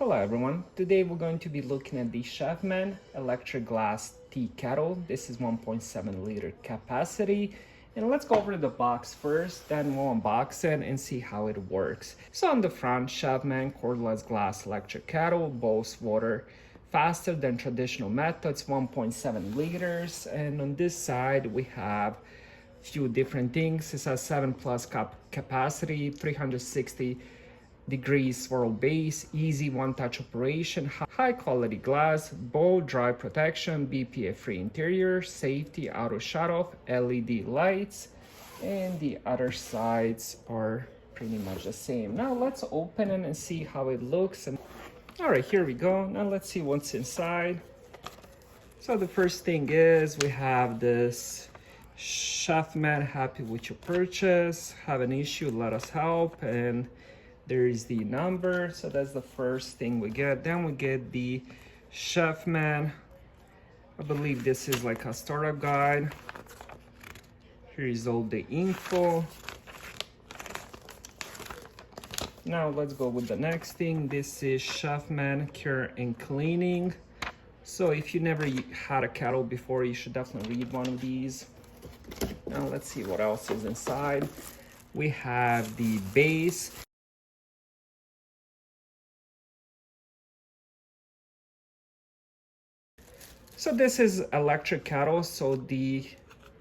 Hello everyone, today we're going to be looking at the Chefman electric glass tea kettle. This is 1.7 liter capacity. And let's go over the box first, then we'll unbox it and see how it works. So on the front, Chefman cordless glass electric kettle boils water faster than traditional methods, 1.7 liters. And on this side, we have few different things. It says 7 plus cup capacity, 360 degrees swirl base, easy one-touch operation, high quality glass, bow dry protection, BPA free interior, safety, auto shut off, LED lights, and the other sides are pretty much the same. Now let's open it and see how it looks. And all right, here we go. Now let's see what's inside. So the first thing is we have this Chefman, happy with your purchase, have an issue, let us help, and there is the number. So that's the first thing we get. Then we get the Chefman, I believe this is like a startup guide. Here is all the info. Now let's go with the next thing. This is Chefman Care and Cleaning. So if you never had a kettle before, you should definitely read one of these. Now let's see what else is inside. We have the base. So this is electric kettle, so the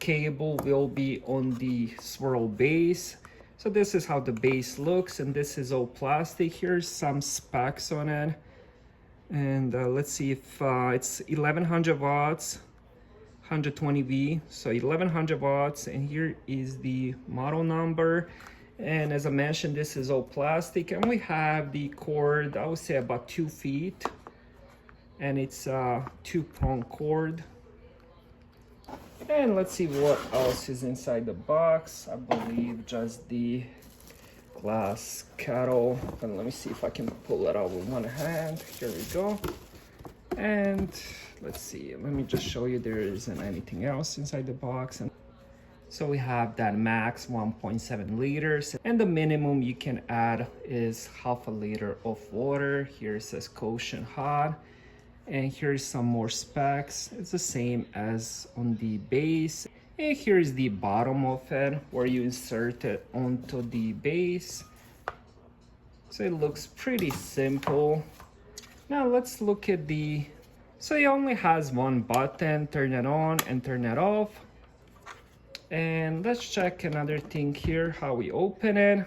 cable will be on the swirl base. So this is how the base looks, and this is all plastic. Here's some specs on it. And let's see if it's 1100 watts, 120V, so 1100 watts. And here is the model number. And as I mentioned, this is all plastic. And we have the cord, I would say about 2 feet. And it's a 2-prong cord. And let's see what else is inside the box. I believe just the glass kettle. And let me see if I can pull it out with one hand. Here we go. And let's see, let me just show you there isn't anything else inside the box. And so we have that max 1.7 liters, and the minimum you can add is half a liter of water. Here it says kosher hot. And here's some more specs. It's the same as on the base. And here's the bottom of it where you insert it onto the base. So it looks pretty simple. Now let's look at the, so it only has one button, turn it on and turn it off. And let's check another thing here, how we open it.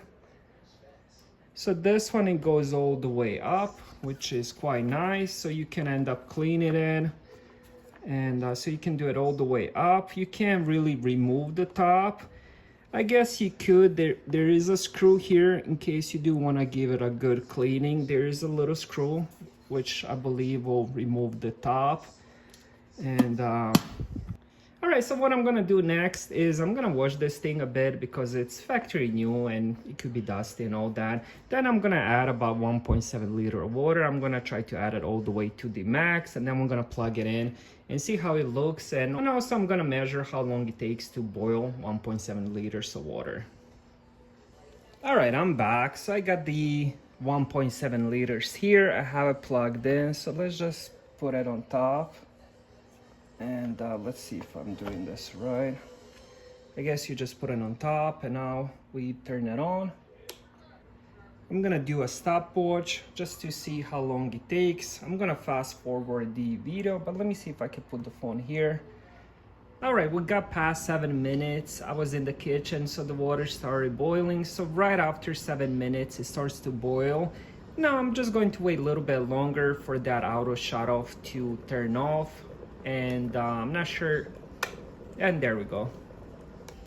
So this one, it goes all the way up, which is quite nice. So you can end up cleaning it. And so you can do it all the way up. You can't really remove the top. I guess you could. There is a screw here in case you do want to give it a good cleaning. There is a little screw, which I believe will remove the top. And all right, so what I'm gonna do next is I'm gonna wash this thing a bit because it's factory new and it could be dusty and all that. Then I'm gonna add about 1.7 liter of water. I'm gonna try to add it all the way to the max, and then we're gonna plug it in and see how it looks. And also I'm gonna measure how long it takes to boil 1.7 liters of water. All right, I'm back. So I got the 1.7 liters here. I have it plugged in. So let's just put it on top. And let's see if I'm doing this right. I guess you just put it on top, and now we turn it on. I'm gonna do a stopwatch just to see how long it takes. I'm gonna fast forward the video, but let me see if I can put the phone here. All right, we got past 7 minutes. I was in the kitchen, so the water started boiling. So right after 7 minutes, it starts to boil. Now I'm just going to wait a little bit longer for that auto shut off to turn off. And I'm not sure, and there we go.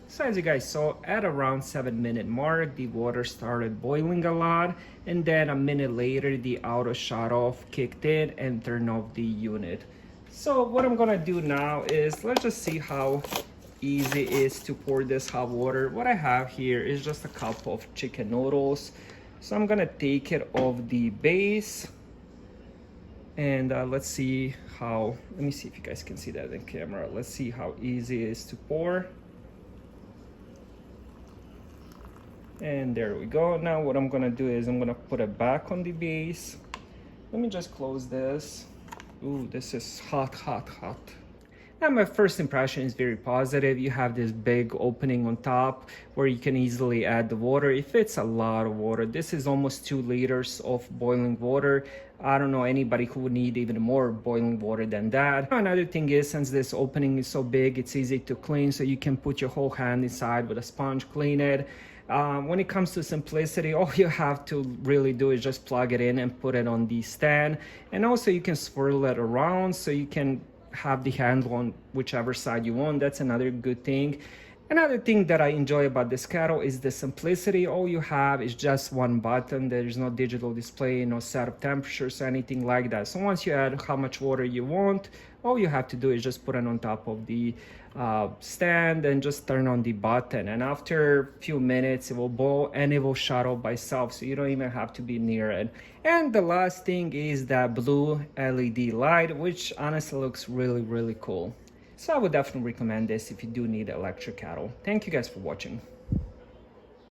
So as you guys saw, at around 7-minute mark, the water started boiling a lot, and then a minute later the auto shut off kicked in and turned off the unit. So what I'm gonna do now is let's just see how easy it is to pour this hot water. What I have here is just a cup of chicken noodles, so I'm gonna take it off the base. And let's see how, let me see if you guys can see that in camera. Let's see how easy it is to pour. And there we go. Now what I'm gonna do is I'm gonna put it back on the base. Let me just close this. Ooh, this is hot, hot, hot. And my first impression is very positive. You have this big opening on top where you can easily add the water. It fits a lot of water. This is almost 2 liters of boiling water. I don't know anybody who would need even more boiling water than that. Another thing is, since this opening is so big, it's easy to clean, so you can put your whole hand inside with a sponge, clean it. When it comes to simplicity, all you have to really do is just plug it in and put it on the stand. And also you can swirl it around so you can have the handle on whichever side you want. That's another good thing. Another thing that I enjoy about this kettle is the simplicity. All you have is just one button. There is no digital display, no set of temperatures, anything like that. So once you add how much water you want, all you have to do is just put it on top of the stand and just turn on the button. And after a few minutes, it will boil and it will shut off by itself. So you don't even have to be near it. And the last thing is that blue LED light, which honestly looks really, really cool. So I would definitely recommend this if you do need an electric kettle. Thank you guys for watching.